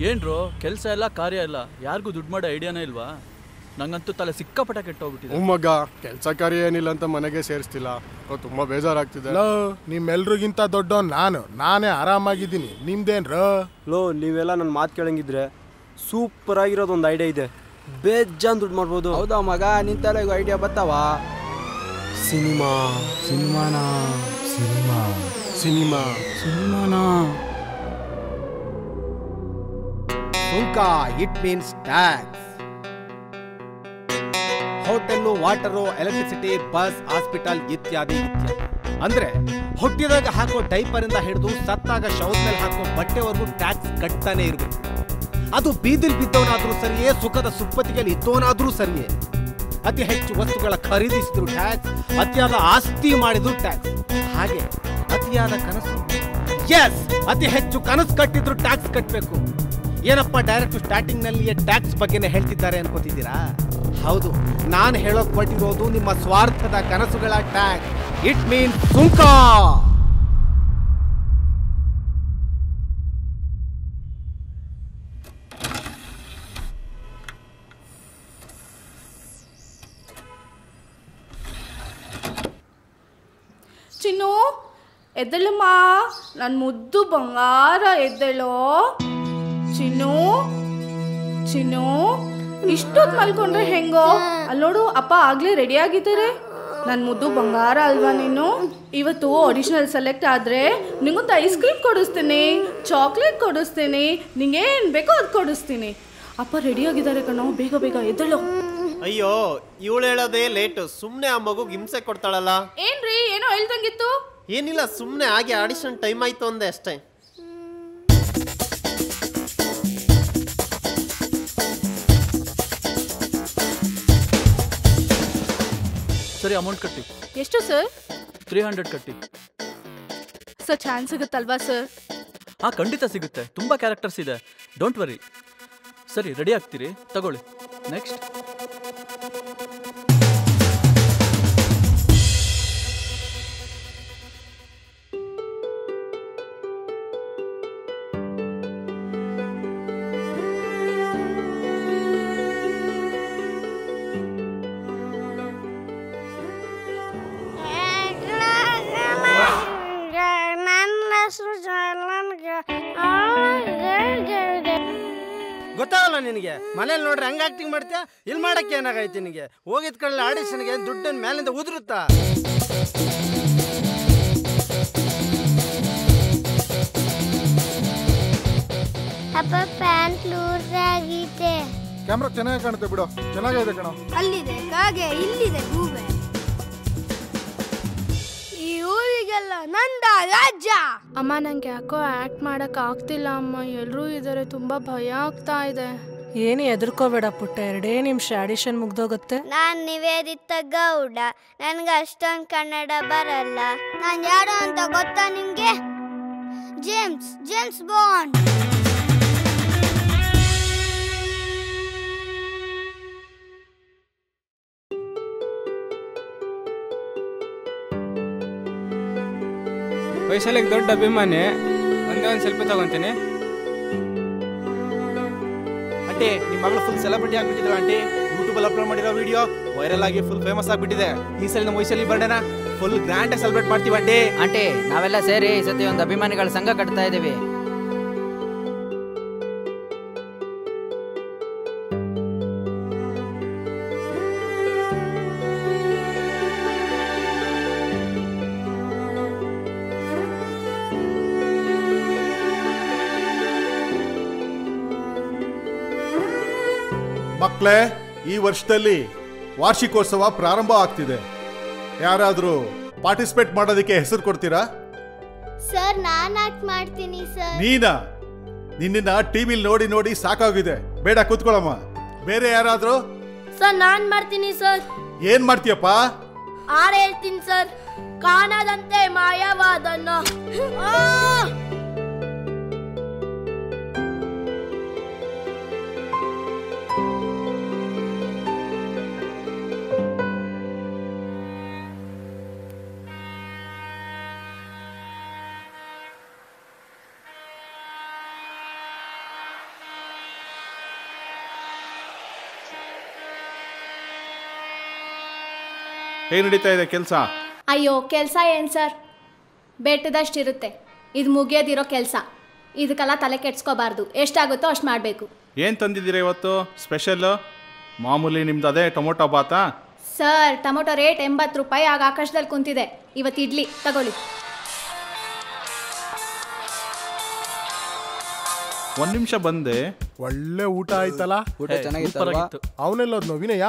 ಏನ್ರೋ ಕೆಲಸ ಇಲ್ಲ ಕಾರ್ಯ ಇಲ್ಲ, ಯಾರಿಗೂ ದುಡ್ಡು ಮಾಡೋ ಐಡಿಯಾನೇ ಇಲ್ವಾ? ನಂಗಂತೂ ತಲೆ ಸಿಕ್ಕಾಪಟ್ಟ ಕೆಟ್ಟೋಗ್ಬಿಟ್ಟಿದೆ. ಮಗ ಕೆಲಸ ಕಾರ್ಯ ಏನಿಲ್ಲ ಅಂತ ಮನೆಗೆ ಸೇರಿಸ್ತಿಲ್ಲ, ತುಂಬಾ ಬೇಜಾರಾಗ್ತಿದೆ. ನಿಮ್ಮೆಲ್ರಿಗಿಂತ ದೊಡ್ಡ ನಾನೇ ಆರಾಮಾಗಿದ್ದೀನಿ. ನಿಮ್ದೇನ್ರ? ನೀವೆಲ್ಲ ನನ್ನ ಮಾತು ಕೇಳಂಗಿದ್ರೆ ಸೂಪರ್ ಆಗಿರೋದೊಂದು ಐಡಿಯಾ ಇದೆ, ಬೇಜಾನ್ ದುಡ್ಡು ಮಾಡ್ಬೋದು. ಹೌದಾ ಮಗ, ನಿಂತಲ್ಲ ಈಗ ಐಡಿಯಾ ಬರ್ತಾವ? ಸಿನಿಮಾನಾ? ಸುಂಕ it means tax. Hotel, water, electricity, bus, hospital ಇತ್ಯಾದಿ ಅಂದ್ರೆ ಹುಟ್ಟಿದಾಗ ಹಾಕೋ ಡೈಪರ್ ಇಂದ ಹಿಡಿದು ಸತ್ತಾಗ ಶವದ ಮೇಲೆ ಹಾಕೋ ಬಟ್ಟೆವರೆಗೂ ಟ್ಯಾಕ್ಸ್ ಕಟ್ತಾನೆ ಇರ್ಬೇಕು. ಅದು ಬೀದಿಲ್ ಬಿದ್ದವನಾದ್ರೂ ಸರಿಯೇ, ಸುಖದ ಸುಪ್ಪತ್ತಿಗೆಯಲ್ಲಿ ಇದ್ದವನಾದ್ರೂ ಸರಿಯೇ. ಅತಿ ಹೆಚ್ಚು ವಸ್ತುಗಳ ಖರೀದಿಸಿದ್ರು ಟ್ಯಾಕ್ಸ್, ಅತಿಯಾದ ಆಸ್ತಿ ಮಾಡಿದ್ರು ಟ್ಯಾಕ್ಸ್. ಹಾಗೆ ಅತಿಯಾದ ಕನಸು, ಎಸ್, ಅತಿ ಹೆಚ್ಚು ಕನಸು ಕಟ್ಟಿದ್ರು ಟ್ಯಾಕ್ಸ್ ಕಟ್ಟಬೇಕು. ಏನಪ್ಪ ಡೈರೆಕ್ಟ್ ಸ್ಟಾರ್ಟಿಂಗ್ ನಲ್ಲಿಯೇ ಟ್ಯಾಕ್ಸ್ ಬಗ್ಗೆನೇ ಹೇಳ್ತಿದ್ದಾರೆ ಅನ್ಕೋತಿದ್ದೀರಾ? ಹೌದು, ನಾನು ಹೇಳೋಕ್ ಕೊಟ್ಟಿರೋದು ನಿಮ್ಮ ಸ್ವಾರ್ಥದ ಕನಸುಗಳ ಟ್ಯಾಕ್ಸ್. ಇಟ್ ಮೀನ್ಸ್ ಸುಂಕ. ಚಿನ್ನು ಎದ್ದೇಳಮ್ಮ, ನನ್ನ ಮುದ್ದು ಬಂಗಾರ ಎದ್ದೇಳೋ. ಚಿನ್ನು ಇಷ್ಟೊತ್ತು ಮಲ್ಕೊಂಡ್ರೆ ಹೆಂಗೋ? ಅಲ್ಲಿ ನೋಡು, ಅಪ್ಪ ಆಗ್ಲೇ ರೆಡಿ ಆಗಿದ್ದಾರೆ. ನನ್ನ ಮುದ್ದು ಬಂಗಾರ ಅಲ್ವಾ ನೀನು? ಇವತ್ತು ಆಡಿಷನಲ್ ಸೆಲೆಕ್ಟ್ ಆದರೆ ನಿಂಗೊಂದು ಐಸ್ ಕ್ರೀಮ್ ಕೊಡಿಸ್ತೀನಿ, ಚಾಕ್ಲೇಟ್ ಕೊಡಿಸ್ತೀನಿ, ನಿಂಗೇನು ಬೇಕೋ ಅದು ಕೊಡಿಸ್ತೀನಿ. ಅಪ್ಪ ರೆಡಿ ಆಗಿದ್ದಾರೆ ಕಣೋ, ಬೇಗ ಬೇಗ ಎದ್ದೇಳೋ. ಅಯ್ಯೋ, ಇವಳು ಹೇಳೋದೇ ಲೇಟ್, ಸುಮ್ಮನೆ ಆ ಮಗು ಹಿಂಸೆ ಕೊಡ್ತಾಳಲ್ಲ. ಏನ್ರಿ ಏನೋ ಹೇಳ್ದಂಗಿತ್ತು? ಏನಿಲ್ಲ, ಸುಮ್ಮನೆ ಹಾಗೆ ಆಡಿಷನ್ ಟೈಮ್ ಆಯ್ತು ಅಂದೆ ಅಷ್ಟೇ. ಸರಿ, ಅಮೌಂಟ್ ಕಟ್ಟಿ. ಎಷ್ಟು ಸರ್? 300 ಕಟ್ಟಿ. ಸರ್ ಚಾನ್ಸ್ ಸಿಗುತ್ತಲ್ವಾ ಸರ್? ಹಾಂ, ಖಂಡಿತ ಸಿಗುತ್ತೆ. ತುಂಬ ಕ್ಯಾರೆಕ್ಟರ್ಸ್ ಇದೆ, ಡೋಂಟ್ ವರಿ. ಸರಿ, ರೆಡಿ ಆಗ್ತೀರಿ? ತಗೊಳ್ಳಿ. ನೆಕ್ಸ್ಟ್. ಗೊತ್ತಾಗಲ್ಲ ನಿನಗೆ? ಮನೇಲಿ ನೋಡ್ರಿ ಹಂಗ ಆಕ್ಟಿಂಗ್ ಮಾಡ್ತೀಯ, ಇಲ್ಲಿ ಮಾಡಕ್ಕೆ ಏನಾಗೈತಿ ನಿನಗೆ? ಹೋಗಿದ್ ಕಳ್ಳ ಆಡಿಷನ್ಗೆ ದುಡ್ಡನ್ನ ಮೇಲಿಂದ ಉದುರುತ್ತಾ? ಅಪ್ಪ ಪ್ಯಾಂಟ್ ಲೂಸ್ ಆಗಿದೆ. ಕ್ಯಾಮ್ರಾ ಚೆನ್ನಾಗಿ ಕಾಣುತ್ತೆ ಬಿಡು, ಚೆನ್ನಾಗಿದೆ ಕಣ. ಅಲ್ಲಿದೆ ಕಾಗೆ, ಇಲ್ಲಿದೆ ಗೂಬೆ. ಈ ಊರಿಗೆಲ್ಲ ನಂದ ರಾಜ್ಯ. ಅಮ್ಮ, ನಂಗೆ ಯಾಕೋ ಆಕ್ಟ್ ಮಾಡಕ್ ಆಗ್ತಿಲ್ಲ ಅಮ್ಮ. ಎಲ್ಲರೂ ಇದ್ದಾರೆ, ತುಂಬಾ ಭಯ ಆಗ್ತಾ ಇದೆ. ಏನು ಹೆದರ್ಕೋಬೇಡ ಪುಟ್ಟ, 2 ನಿಮಿಷ ಆಡಿಷನ್ ಮುಗ್ದೋಗುತ್ತೆ. ನಾನ್ ನಿವೇದಿತ ಗೌಡ, ನನ್ಗೆ ಅಷ್ಟೊಂದು ಕನ್ನಡ ಬರಲ್ಲ. ನಾನ್ ಯಾರು ಅಂತ ಗೊತ್ತಾ ನಿಮ್ಗೆ? James bond. ವೈಶಾಲಿಗೆ ದೊಡ್ಡ ಅಭಿಮಾನಿ, ಒಂದೇ ಒಂದು ಸೆಲ್ಫಿ ತಗೊಂತೀನಿ. ಆಂಟಿ, ನಿಮ್ಮ ಮಗಳು ಫುಲ್ ಸೆಲೆಬ್ರಿಟಿ ಆಗ್ಬಿಟ್ಟಿದ್ರು ಆಂಟಿ. ಯೂಟ್ಯೂಬಲ್ಲಿ ಅಪ್ಲೋಡ್ ಮಾಡಿರೋ ವಿಡಿಯೋ ವೈರಲ್ ಆಗಿ ಫುಲ್ ಫೇಮಸ್ ಆಗ್ಬಿಟ್ಟಿದೆ. ಈ ಸಲ ನಮ್ಮ ವೈಶಾಲಿ ಬರ್ಡೇನ ಫುಲ್ ಗ್ರ್ಯಾಂಡ್ ಆಗಿ ಸೆಲೆಬ್ರೇಟ್ ಮಾಡ್ತೀವಿ ಆಂಟಿ. ಆಂಟಿ, ನಾವೆಲ್ಲ ಸೇರಿ ಈ ಸತಿ ಒಂದು ಅಭಿಮಾನಿಗಳ ಸಂಘ ಕಟ್ತಾ ಇದೀವಿ. ಮಕ್ಕಳೇ, ಈ ವರ್ಷದಲ್ಲಿ ವಾರ್ಷಿಕೋತ್ಸವ ಪ್ರಾರಂಭ ಆಗ್ತಿದೆ. ಯಾರಾದರೂ ಪಾರ್ಟಿಸಿಪೇಟ್ ಮಾಡೋದಕ್ಕೆ ಹೆಸರು ಕೊಡ್ತೀರಾ? ಸರ್, ನಾನು ಆಕ್ಟ್ ಮಾಡ್ತೀನಿ ಸರ್. ನೀನಾ? ನಿನ್ನ ಟಿವಿಲಿ ನೋಡಿ ನೋಡಿ ಸಾಕಾಗಿದೆ, ಬೇಡ ಕೂತ್ಕೊಳ್ಳಮ್ಮ. ಬೇರೆ ಯಾರಾದರೂ? ಸರ್, ನಾನು ಮಾಡ್ತೀನಿ ಸರ್. ಏನ್ ಮಾಡ್ತೀಯಪ್ಪ? ಆರು ಹೇಳ್ತೀನಿ ಸರ್. ಕಾಣದಂತೆ ಮಾಯವಾದನ್ನು. ಹೇಗೆ ನಡೀತಾ ಇದೆ ಕೆಲಸ? ಅಯ್ಯೋ ಕೆಲಸ ಏನು ಸರ್, ಬೆಟ್ಟದಷ್ಟಿರುತ್ತೆ. ಇದು ಮುಗಿಯೋದಿರೋ ಕೆಲಸ. ಇದಕ್ಕೆಲ್ಲ ತಲೆ ಕೆಡ್ಸ್ಕೋಬಾರ್ದು. ಎಷ್ಟಾಗುತ್ತೋ ಅಷ್ಟು ಮಾಡಬೇಕು. ಏನು ತಂದಿದ್ದೀರಾ ಇವತ್ತು ಸ್ಪೆಷಲ್? ಮಾಮೂಲಿ ನಿಮ್ದು ಅದೇ ಟೊಮೊಟೊ ಬಾತಾ? ಸರ್, ಟೊಮೊಟೊ ರೇಟ್ 80 ರೂಪಾಯಿ ಆಗ ಆಕಾಶದಲ್ಲಿ ಕುಂತಿದೆ. ಇವತ್ತು ಇಡ್ಲಿ ತಗೊಳ್ಳಿ. ಒಂದು ನಿಮಿಷ ಬಂದೆ. ಒಳ್ಳೆ ಊಟ ಆಯ್ತಲ್ಲ? ಊಟ ಚೆನ್ನಾಗಿತ್ತು. ಅವನೆಲ್ಲೋದ್ನು ವಿನಯ?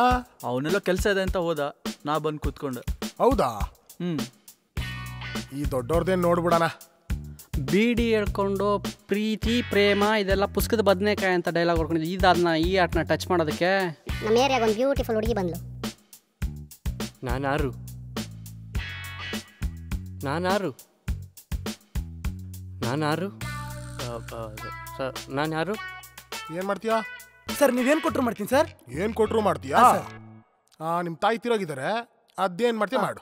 ಅವನೆಲ್ಲ ಕೆಲಸ ಇದೆ ಅಂತ ಹೋದ, ನಾ ಬಂದು ಕೂತ್ಕೊಂಡೆ. ಹೌದಾ? ಈ ದೊಡ್ಡವ್ರದೇನು ನೋಡ್ಬಿಡಣ. ಬೀಡಿ ಹೇಳ್ಕೊಂಡು ಪ್ರೀತಿ ಪ್ರೇಮ ಇದೆಲ್ಲ ಪುಸ್ತಕದ ಬದನೆಕಾಯಿ ಅಂತ ಡೈಲಾಗ್ ಹೊಡ್ಕೊಂಡಿದ್ದು. ಇದನ್ನ ಈ ಆಟನ ಟಚ್ ಮಾಡೋದಕ್ಕೆ ನಮ್ಮ ಏರಿಯಾಗ ಒಂದು ಬ್ಯೂಟಿಫುಲ್ ಹುಡುಗಿ ಬಂದ್ಲು. ನಾನಾರು ನಾನಾರು ನಾನಾರು ನಾನು ಯಾರು? ಏನು ಮಾಡ್ತೀಯಾ ಸರ್? ನೀವೇನು ಕೊಟ್ಟರು ಮಾಡ್ತೀನಿ ಸರ್. ಏನು ಕೊಟ್ಟರು ಮಾಡ್ತೀಯಾ? ನಿಮ್ಮ ತಾಯಿ ತಿರೋಗಿದ್ದಾರೆ, ಅದೇನು ಮಾಡ್ತೀಯ ಮಾಡು.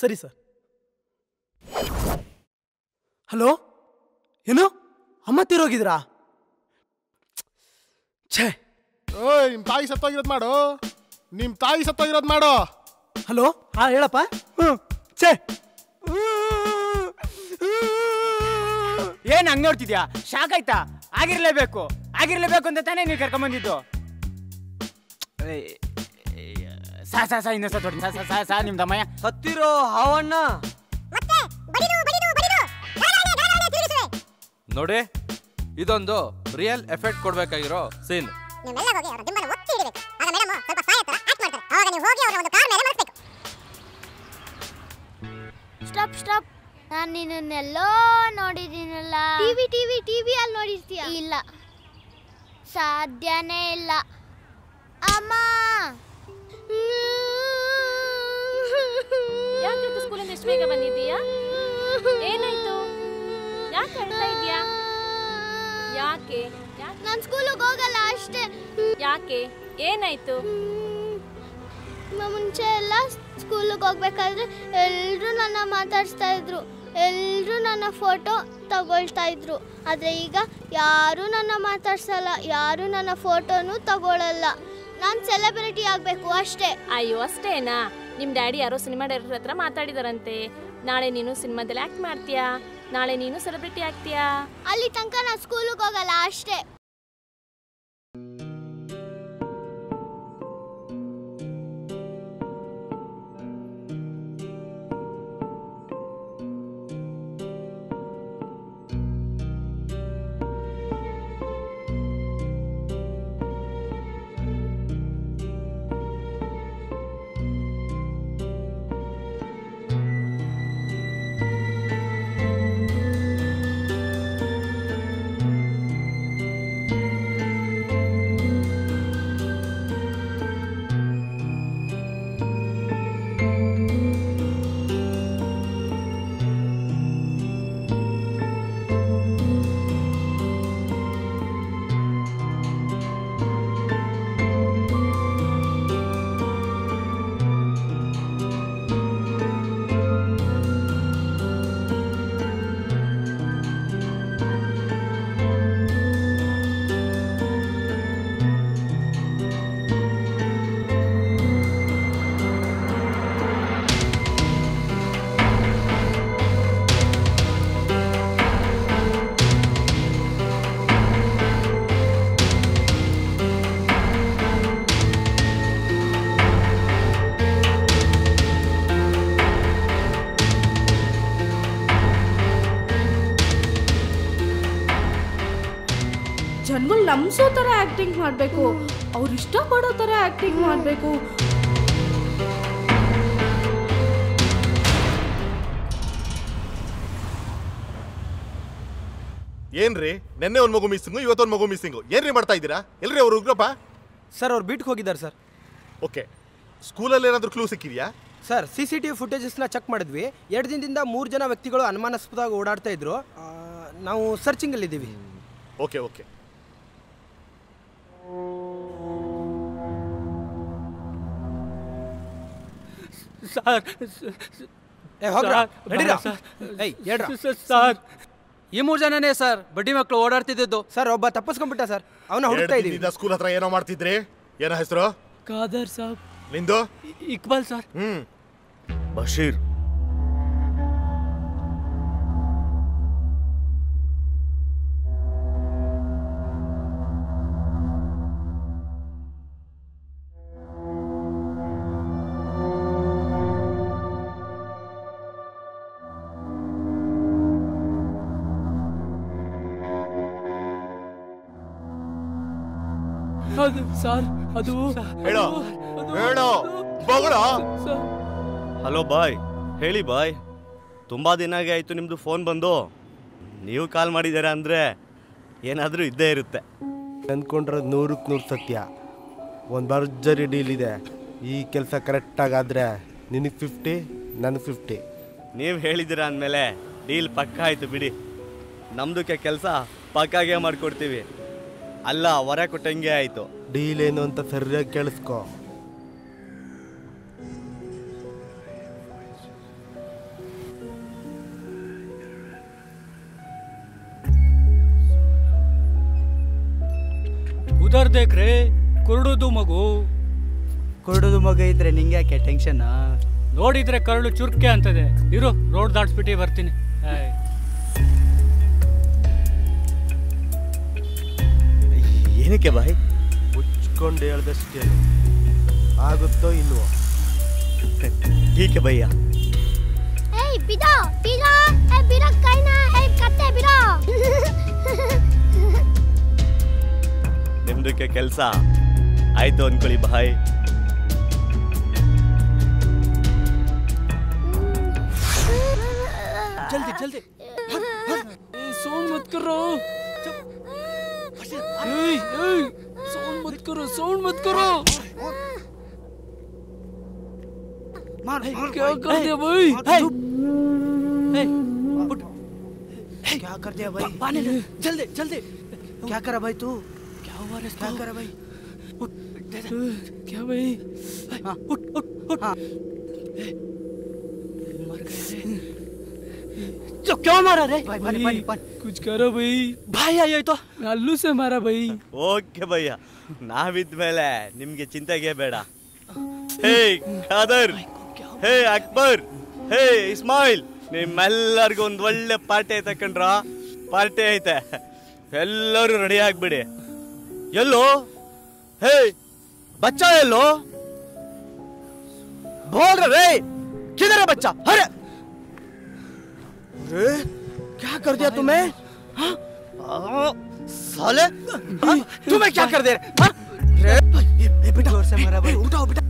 ಸರಿ ಸರ್. ಹಲೋ, ಏನು ಅಮ್ಮ ತೀರೋಗಿದ್ರಾ? ಛೇ, ಓಯ್ ನಿಮ್ಮ ತಾಯಿ ಸತ್ತೋಗಿರೋದು ಮಾಡು. ನಿಮ್ಮ ತಾಯಿ ಸತ್ತೋಗಿರೋದು ಮಾಡು. ಹಲೋ, ಹಾಂ ಹೇಳಪ್ಪ. ಛೇ, ಏನು ಹಂಗೆ ನೋಡ್ತಿದ್ಯಾ? ಶಾಕ್ ಆಯ್ತಾ? ಆಗಿರ್ಲೇಬೇಕು ಅಂತ ತಾನೇ ನೀವು ಕರ್ಕೊಂಬಂದಿದ್ದು. ಸಾ ಇನ್ನೊಂದು ಸಾ ನಿಮ್ದು ಅಮ್ಮಯ್ಯ ಹತ್ತಿರೋ ಹಾವಣ್ಣ ನೋಡಿ. ಇದೊಂದು ರಿಯಲ್ ಎಫೆಕ್ಟ್ ಕೊಡ್ಬೇಕಾಗಿರೋ ಸೀನ್. ಸ್ಟಾಪ್. ನಾನು ನಿನ್ನೆಲ್ಲೋ ನೋಡಿದ್ದೀನಲ್ಲ. ಟಿವಿ ಅಲ್ಲಿ ನೋಡಿರ್ತೀಯ? ಇಲ್ಲ, ಸಾಧ್ಯನೇ ಇಲ್ಲ. ಅಮ್ಮ, ಯಾಕೆ ಸ್ಕೂಲಿಂದ ಎಷ್ಟು ಬೇಗ ಬಂದಿದ್ದೀಯಾ? ಏನಾಯ್ತು? ಯಾಕೆ ಅಳ್ತಾ ಇದೀಯಾ? ಯಾಕೆ? ನಾನು ಸ್ಕೂಲಿಗೆ ಹೋಗಲ್ಲ ಅಷ್ಟೇ. ಯಾಕೆ? ಏನಾಯ್ತು? ಮುಂಚೆ ಎಲ್ಲ ಸ್ಕೂಲಿಗೆ ಹೋಗ್ಬೇಕಾದ್ರೆ ಎಲ್ಲರೂ ನನ್ನ ಮಾತಾಡಿಸ್ತಾ ಇದ್ರು, ಎಲ್ಲರೂ ನನ್ನ ಫೋಟೋ ತಗೊಳ್ತಾ ಇದ್ರು. ಆದರೆ ಈಗ ಯಾರೂ ನನ್ನ ಮಾತಾಡ್ಸಲ್ಲ, ಯಾರೂ ನನ್ನ ಫೋಟೋನು ತಗೊಳ್ಳಲ್ಲ. ನಾನು ಸೆಲೆಬ್ರಿಟಿ ಆಗಬೇಕು ಅಷ್ಟೇ. ಅಯ್ಯೋ ಅಷ್ಟೇನಾ? ನಿಮ್ಮ ಡ್ಯಾಡಿ ಯಾರೋ ಸಿನಿಮಾ ಡೈರೆಕ್ಟರ್ ಹತ್ರ ಮಾತಾಡಿದಾರಂತೆ. ನಾಳೆ ನೀನು ಸಿನಿಮಾದಲ್ಲಿ ಆ್ಯಕ್ಟ್ ಮಾಡ್ತೀಯಾ, ನಾಳೆ ನೀನು ಸೆಲೆಬ್ರಿಟಿ ಆಗ್ತೀಯಾ. ಅಲ್ಲಿ ತನಕ ನಾನು ಸ್ಕೂಲಿಗೆ ಹೋಗಲ್ಲ ಅಷ್ಟೇ. ಜನಗಳು ನಂಬಿಸೋ ಥರ ಆ್ಯಕ್ಟಿಂಗ್ ಮಾಡಬೇಕು, ಅವ್ರು ಇಷ್ಟಪಡೋ ಥರ ಆ್ಯಕ್ಟಿಂಗ್ ಮಾಡಬೇಕು. ಏನ್ರಿ ನೆನ್ನೆ ಒಂದು ಮಗು ಮಿಸ್ಸಿಂಗು, ಇವತ್ತೊಂದು ಮಗು ಮಿಸ್ಸಿಂಗು, ಏನ್ರಿ ಮಾಡ್ತಾ ಇದ್ದೀರಾ? ಎಲ್ರಿ ಅವ್ರು ಉಗ್ರಪ್ಪ? ಸರ್, ಅವ್ರು ಬೀಟ್ಗೆ ಹೋಗಿದ್ದಾರೆ ಸರ್. ಓಕೆ, ಸ್ಕೂಲಲ್ಲಿ ಏನಾದರೂ ಕ್ಲೂ ಸಿಕ್ಕಿದೆಯಾ? ಸರ್, CCTV ಫುಟೇಜಸ್ನ ಚೆಕ್ ಮಾಡಿದ್ವಿ. 2 ದಿನದಿಂದ 3 ಜನ ವ್ಯಕ್ತಿಗಳು ಅನುಮಾನಾಸ್ಪದವಾಗಿ ಓಡಾಡ್ತಾ ಇದ್ರು. ನಾವು ಸರ್ಚಿಂಗಲ್ಲಿದ್ದೀವಿ. Okay okay. ಸರ್, ಈ 3 ಜನನೇ ಸರ್ ಬಡ್ಡಿ ಮಕ್ಕಳು ಓಡಾಡ್ತಿದ್ದು. ಸರ್, ಒಬ್ಬ ತಪ್ಪಿಸ್ಕೊಂಡ್ಬಿಟ್ಟ ಸರ್, ಅವನ ಹುಡುಕ್ತಾ ಇದೀವಿ. ಸ್ಕೂಲ್ ಹತ್ರ ಏನೋ ಮಾಡ್ತಿದ್ರಿ? ಏನೋ ಹೆಸರು? ಖಾದರ್ ಸಾಬ್. ನಿಂದು ಇಕ್ಬಾಲ್ ಸರ್. ಬಶೀರ್. ಅದು ಸರ್ ಅದು ಹೇಳೋ ಹೇಳೋ ಬಗಳ. ಹಲೋ ಬಾಯ್, ಹೇಳಿ ಬಾಯ್. ತುಂಬ ದಿನಾಗೆ ಆಯಿತು ನಿಮ್ಮದು ಫೋನ್ ಬಂದು. ನೀವು ಕಾಲ್ ಮಾಡಿದ್ದೀರಾ ಅಂದರೆ ಏನಾದರೂ ಇದ್ದೇ ಇರುತ್ತೆ. ಅಂದ್ಕೊಂಡ್ರೆ 100ಕ್ಕೆ 100 ಸತ್ಯ. ಒಂದು ಭರ್ಜರಿ ಡೀಲ್ ಇದೆ. ಈ ಕೆಲಸ ಕರೆಕ್ಟಾಗಾದರೆ ನಿನಗೆ 50, ನನಗೆ 50. ನೀವು ಹೇಳಿದ್ದೀರಾ ಅಂದಮೇಲೆ ಡೀಲ್ ಪಕ್ಕ ಆಯಿತು ಬಿಡಿ. ನಮ್ಮದಕ್ಕೆ ಕೆಲಸ ಪಕ್ಕಾಗೆ ಮಾಡಿಕೊಡ್ತೀವಿ. ಅಲ್ಲ, ಹೊರ ಕೊಟ್ಟಂಗೆ ಆಯಿತು. ಡೀಲ್ ಏನು ಅಂತ ಸರಿಯಾಗಿ ಕೇಳಿಸ್ಕೊ. ಉದರ್ ದೇಖ್ರೆ ಕುರುಡುದು ಮಗು. ಕುರುಡುದು ಮಗು ಇದ್ರೆ ನಿಂಗೆ ಯಾಕೆ ಟೆನ್ಷನ್? ನೋಡಿದ್ರೆ ಕರಳು ಚುರ್ಕೆ ಅಂತದೆ. ಇರು, ರೋಡ್ ದಾಟ್ಸ್ಬಿಟ್ಟು ಬರ್ತೀನಿ. ಏನಕ್ಕೆ ಬಾಯ್? ಮುಚ್ಕೊಂಡು ಹೇಳ್ದಷ್ಟೇ ಆಗುತ್ತೋ ಇಲ್ವೋ? ಟೀಕೆ ಭಯ್ಯ. ಏಯ್ ಬಿಡೋ ಬಿಡೋ, ಏ ಬಿಡೋ ಕೈನಾ, ಏ ಕತ್ತೆ ಬಿಡೋ. ನಿಮ್ದಕ್ಕೆ ಕೆಲಸ ಆಯ್ತು ಅನ್ಕೊಳ್ಳಿ ಬಾಯ್. ಜಲ್ದಿ ಜಲ್ದಿ ಸೌಂಡ್ ಮತ್ ಕರೋ. साउंड मत करो, साउंड मत करो। क्या कर दिया भाई? क्या कर दिया भाई? पानी ले, जल्दी जल्दी। क्या करा भाई तू? क्या हुआ रे? क्या करा भाई? क्या भाई? उठ उठ उठ। मर गए रे। जो क्यों मारा रे? भाई पानी पानी पानी। कुछ करो भाई। भाई आया तो अल्लू से मारा भाई। ಓಕೆ ಭಯ್ಯ, ನಾವಿದ್ಮೇಲೆ ನಿಮ್ಗೆ ಚಿಂತೆಗೆ ಬೇಡ. ಹೇ ಖಾದರ್, ಹೇ ಅಕ್ಬರ್, ಹೇ ಇಸ್ಮಾಯಿಲ್, ನಿಮ್ಮೆಲ್ಲರಿಗೂ ಒಂದು ಒಳ್ಳೆ ಪಾರ್ಟಿ ಐತೆ ಕಣ್ರ. ಪಾರ್ಟಿ ಐತೆ, ಎಲ್ಲರೂ ರೆಡಿ ಆಗ್ಬಿಡಿ. ಎಲ್ಲೋ ಹೇ ಬಚ್ಚಾ, ಎಲ್ಲೋ बोल रहे? किधर है बच्चा? अरे क्या कर दिया तुम्हें? साले तुम्हें क्या कर दे? बेटा जोर से मारा भाई। उठाओ बेटा।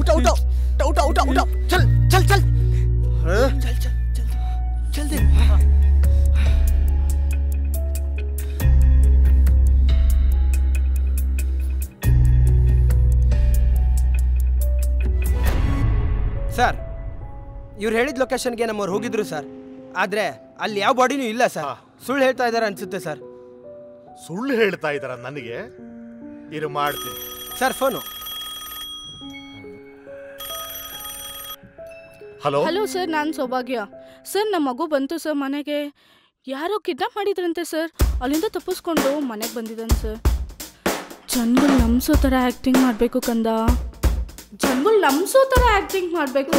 उठाओ उठाओ उठाओ उठाओ उठाओ। चल चल चल चल चल चल दे। ಸರ್, ಇವ್ರು ಹೇಳಿದ ಲೊಕೇಶನ್ಗೆ ನಮ್ಮವ್ರು ಹೋಗಿದ್ರು ಸರ್. ಆದರೆ ಅಲ್ಲಿ ಯಾವ ಬಾಡಿನೂ ಇಲ್ಲ ಸರ್. ಸುಳ್ಳು ಹೇಳ್ತಾ ಇದ್ದಾರೆ ಅನ್ಸುತ್ತೆ ಸರ್. ಸುಳ್ಳು ಹೇಳ್ತಾ ಇದ್ದಾರ ನನಗೆ? ಇರು ಮಾಡ್ತೀನಿ sir phone. Hello hello sir, ನಾನು ಸೌಭಾಗ್ಯ ಸರ್. ನಮ್ಮ ಮಗು ಬಂತು ಸರ್ ಮನೆಗೆ. ಯಾರೋ ಕಿಡ್ನಾಪ್ ಮಾಡಿದ್ರಂತೆ ಸರ್. ಅಲ್ಲಿಂದ ತಪ್ಪಿಸ್ಕೊಂಡು ಮನೆಗೆ ಬಂದಿದ್ದಾನೆ ಸರ್. ಜನಗಳು ನಂಬಿಸೋ ಥರ ಆ್ಯಕ್ಟಿಂಗ್ ಮಾಡಬೇಕು ಕಂದ. ಜನಗಳು ನಂಬಿಸೋ ಥರ ಆ್ಯಕ್ಟಿಂಗ್ ಮಾಡಬೇಕು.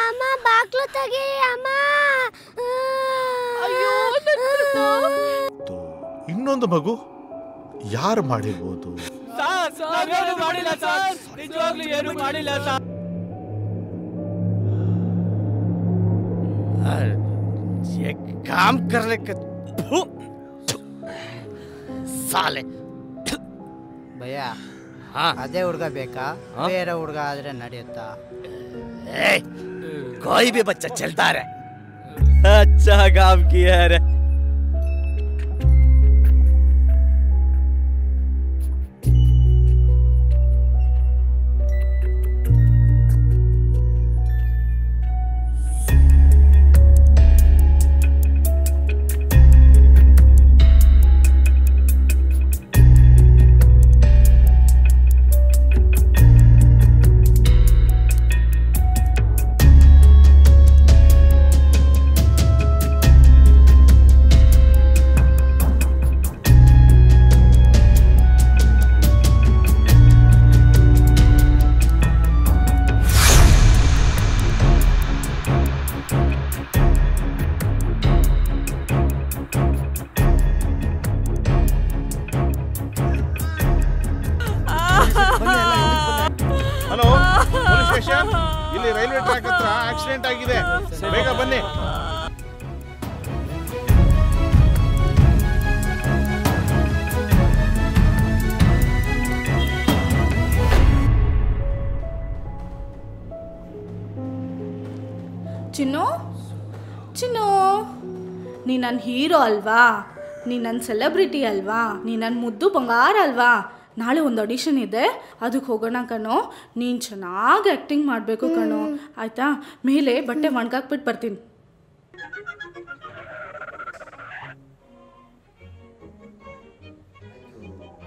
ಅಮ್ಮ ಬಾಗ್ಲು ತೆಗಿ ಅಮ್ಮ. ಅಯ್ಯೋ ಇನ್ನೊಂದು ಮಗು ಯಾರು ಮಾಡಿರ್ಬೋದು? ಏನು ಮಾಡಿಲ್ಲ ಸರ್, ನಿಜವಾಗ್ಲೂ ಏನು ಮಾಡಿಲ್ಲ ಸರ್. ये काम करने के साले ಭಯ್ಯ, हाँ ಅದೇ ಹುಡುಗ ಬೇಕಾ? ಬೇರೆ ಹುಡುಗ ಆದ್ರೆ ನಡೆಯುತ್ತಾ? कोई भी बच्चा चलता रहे। अच्छा काम किया है रे। ಸ್ಟೇಷನ್. ಇಲ್ಲಿ ರೈಲ್ವೆ ಟ್ರ್ಯಾಕ್ ಹತ್ರ ಆಕ್ಸಿಡೆಂಟ್ ಆಗಿದೆ, ಬೇಗ ಬನ್ನಿ. ಚಿನ್ನು ಚಿನ್ನು, ನೀ ನನ್ನ ಹೀರೋ ಅಲ್ವಾ, ನೀ ನನ್ನ ಸೆಲೆಬ್ರಿಟಿ ಅಲ್ವಾ, ನೀ ನನ್ನ ಮುದ್ದು ಬಂಗಾರ ಅಲ್ವಾ. ನಾಳೆ ಒಂದು ಆಡಿಷನ್ ಇದೆ, ಅದಕ್ಕೆ ಹೋಗೋಣ ಕಣೋ. ನೀನು ಚೆನ್ನಾಗಿ ಆ್ಯಕ್ಟಿಂಗ್ ಮಾಡಬೇಕು ಕಣೋ, ಆಯಿತಾ? ಮೇಲೆ ಬಟ್ಟೆ ಒಣಗಾಕ್ಬಿಟ್ಟು ಬರ್ತೀನಿ.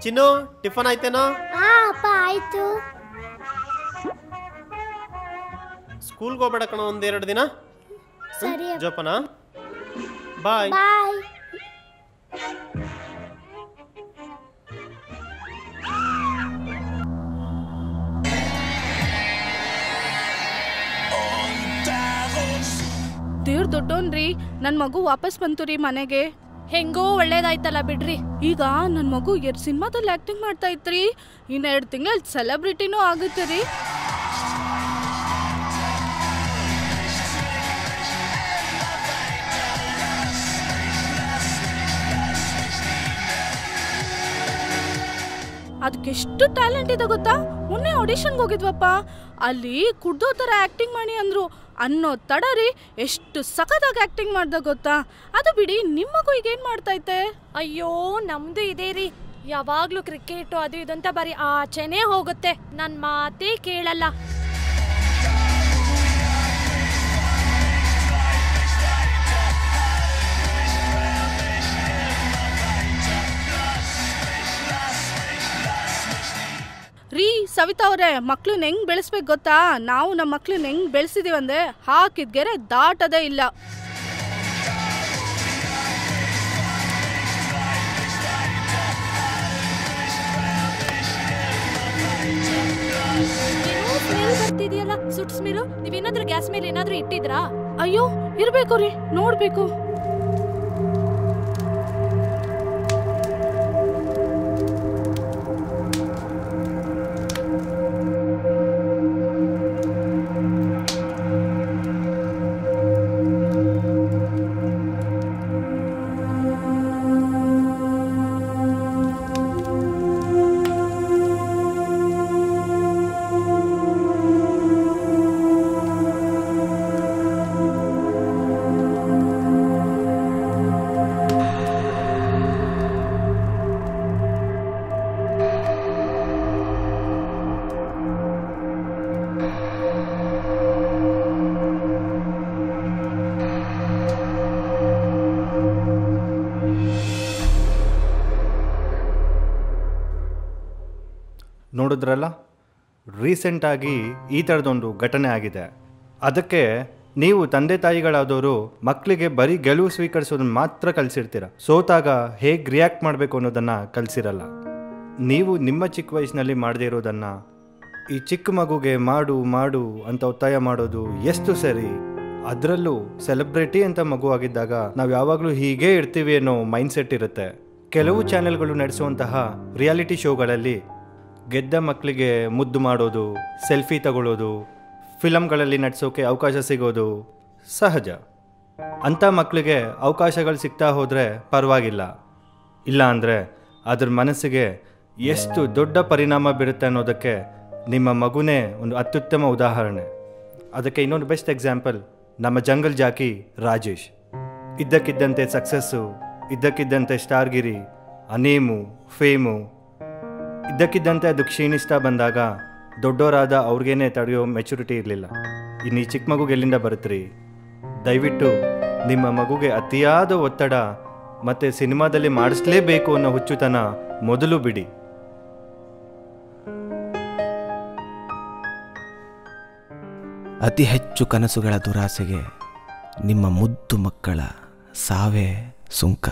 ಚಿನ್ನು, ಟಿಫನ್ ಆಯ್ತೇನೋ? ಅಪ್ಪ ಆಯ್ತು. ಸ್ಕೂಲ್ಗೆ ಹೋಗ್ಬೇಡ ಕಣ ಒಂದೆರಡು ದಿನ. ಸರಿ ಜೋಪನ, ಬಾಯ್. ಬಾಯ್. ದೇವ್ರ ದೊಡ್ಡೋನ್ರಿ, ನನ್ನ ಮಗು ವಾಪಸ್ ಬಂತು ರೀ ಮನೆಗೆ. ಹೆಂಗೋ ಒಳ್ಳೇದಾಯ್ತಲ್ಲ ಬಿಡ್ರಿ. ಈಗ ನನ್ನ ಮಗು 2 ಸಿನಿಮಾದಲ್ಲಿ ಆ್ಯಕ್ಟಿಂಗ್ ಮಾಡ್ತಾ ಇತ್ರಿ, ಇನ್ನು 2 ತಿಂಗಳು ಸೆಲೆಬ್ರಿಟಿನೂ ಆಗುತ್ತೆ ರೀ. ಅದಕ್ಕೆಷ್ಟು ಟ್ಯಾಲೆಂಟ್ ಇದೆ ಗೊತ್ತಾ? ಮೊನ್ನೆ ಆಡಿಷನ್ಗೆ ಹೋಗಿದ್ವಪ್ಪ, ಅಲ್ಲಿ ಕುಡ್ದೋ ಥರ ಆ್ಯಕ್ಟಿಂಗ್ ಮಾಡಿ ಅಂದರು. ಅನ್ನೋ ತಡ ರೀ ಎಷ್ಟು ಸಖತ್ತಾಗಿ ಆ್ಯಕ್ಟಿಂಗ್ ಮಾಡ್ದ ಗೊತ್ತಾ? ಅದು ಬಿಡಿ, ನಿಮ್ಮ ಮಗು ಈಗೇನು ಮಾಡ್ತೈತೆ? ಅಯ್ಯೋ ನಮ್ದು ಇದೆ ರೀ, ಯಾವಾಗ್ಲೂ ಕ್ರಿಕೆಟು ಅದು ಇದು ಅಂತ ಬರೀ ಆಚೆನೇ ಹೋಗುತ್ತೆ, ನನ್ನ ಮಾತೇ ಕೇಳಲ್ಲ. ರೀ ಸವಿತಾ ಅವರೇ, ಮಕ್ಳನ್ನ ಹೆಂಗ್ ಬೆಳೆಸ್ಬೇಕು ಗೊತ್ತಾ? ನಾವು ನಮ್ಮ ಮಕ್ಳನ್ನ ಹೆಂಗ್ ಬೆಳೆಸಿದೀವಂದ್ರೆ ಹಾಕಿದ ಗೆರೆ ದಾಟದೇ ಇಲ್ಲ. ಬರ್ತಿದೆಯಲ್ಲ ಸುಟ್ ಸ್ಮೆಲ್, ನೀವೇನಾದ್ರೂ ಗ್ಯಾಸ್ ಮೇಲೆ ಏನಾದ್ರೂ ಇಟ್ಟಿದ್ರಾ? ಅಯ್ಯೋ ಇರ್ಬೇಕು ರೀ, ನೋಡ್ಬೇಕು. ನೋಡಿದ್ರಲ್ಲ, ರೀಸೆಂಟಾಗಿ ಈ ಥರದೊಂದು ಘಟನೆ ಆಗಿದೆ. ಅದಕ್ಕೆ ನೀವು ತಂದೆ ತಾಯಿಗಳಾದವರು ಮಕ್ಕಳಿಗೆ ಬರೀ ಗೆಲುವು ಸ್ವೀಕರಿಸೋದನ್ನು ಮಾತ್ರ ಕಲಿಸಿರ್ತೀರ, ಸೋತಾಗ ಹೇಗೆ ರಿಯಾಕ್ಟ್ ಮಾಡಬೇಕು ಅನ್ನೋದನ್ನು ಕಲಿಸಿರಲ್ಲ. ನೀವು ನಿಮ್ಮ ಚಿಕ್ಕ ವಯಸ್ಸಿನಲ್ಲಿ ಮಾಡದೇ ಇರೋದನ್ನು ಈ ಚಿಕ್ಕ ಮಗುಗೆ ಮಾಡು ಮಾಡು ಅಂತ ಒತ್ತಾಯ ಮಾಡೋದು ಎಷ್ಟು ಸರಿ? ಅದರಲ್ಲೂ ಸೆಲೆಬ್ರಿಟಿ ಅಂತ ಮಗು ಆಗಿದ್ದಾಗ ನಾವು ಯಾವಾಗಲೂ ಹೀಗೇ ಇರ್ತೀವಿ ಅನ್ನೋ ಮೈಂಡ್ಸೆಟ್ ಇರುತ್ತೆ. ಕೆಲವು ಚಾನೆಲ್ಗಳು ನಡೆಸುವಂತಹ ರಿಯಾಲಿಟಿ ಶೋಗಳಲ್ಲಿ ಗೆದ್ದ ಮಕ್ಕಳಿಗೆ ಮುದ್ದು ಮಾಡೋದು, ಸೆಲ್ಫಿ ತಗೊಳ್ಳೋದು, ಫಿಲಮ್ಗಳಲ್ಲಿ ನಟಿಸೋಕೆ ಅವಕಾಶ ಸಿಗೋದು ಸಹಜ. ಅಂಥ ಮಕ್ಕಳಿಗೆ ಅವಕಾಶಗಳು ಸಿಗ್ತಾ ಹೋದರೆ ಪರವಾಗಿಲ್ಲ, ಇಲ್ಲ ಅಂದರೆ ಅದ್ರ ಮನಸ್ಸಿಗೆ ಎಷ್ಟು ದೊಡ್ಡ ಪರಿಣಾಮ ಬೀರುತ್ತೆ ಅನ್ನೋದಕ್ಕೆ ನಿಮ್ಮ ಮಗುನೇ ಒಂದು ಅತ್ಯುತ್ತಮ ಉದಾಹರಣೆ. ಅದಕ್ಕೆ ಇನ್ನೊಂದು ಬೆಸ್ಟ್ ಎಕ್ಸಾಂಪಲ್ ನಮ್ಮ ಜಂಗಲ್ ಜಾಕಿ ರಾಜೇಶ್. ಇದ್ದಕ್ಕಿದ್ದಂತೆ ಸಕ್ಸಸ್ಸು, ಇದ್ದಕ್ಕಿದ್ದಂತೆ ಸ್ಟಾರ್ಗಿರಿ, ಅನೇಮು, ಫೇಮು, ಇದ್ದಕ್ಕಿದ್ದಂತೆ ಅದು ಕ್ಷೀಣಿಸ್ತಾ ಬಂದಾಗ ದೊಡ್ಡವರಾದ ಅವ್ರಿಗೇನೆ ತಡೆಯೋ ಮೆಚುರಿಟಿ ಇರಲಿಲ್ಲ. ಇನ್ನು ಈ ಚಿಕ್ಕ ಮಗುಗೆ ಎಲ್ಲಿಂದ ಬರುತ್ತೀರಿ? ದಯವಿಟ್ಟು ನಿಮ್ಮ ಮಗುಗೆ ಅತಿಯಾದ ಒತ್ತಡ ಮತ್ತು ಸಿನಿಮಾದಲ್ಲಿ ಮಾಡಿಸ್ಲೇಬೇಕು ಅನ್ನೋ ಹುಚ್ಚುತನ ಮೊದಲು ಬಿಡಿ. ಅತಿ ಹೆಚ್ಚು ಕನಸುಗಳ ದುರಾಸೆಗೆ ನಿಮ್ಮ ಮುದ್ದು ಮಕ್ಕಳ ಸಾವೇ ಸುಂಕ.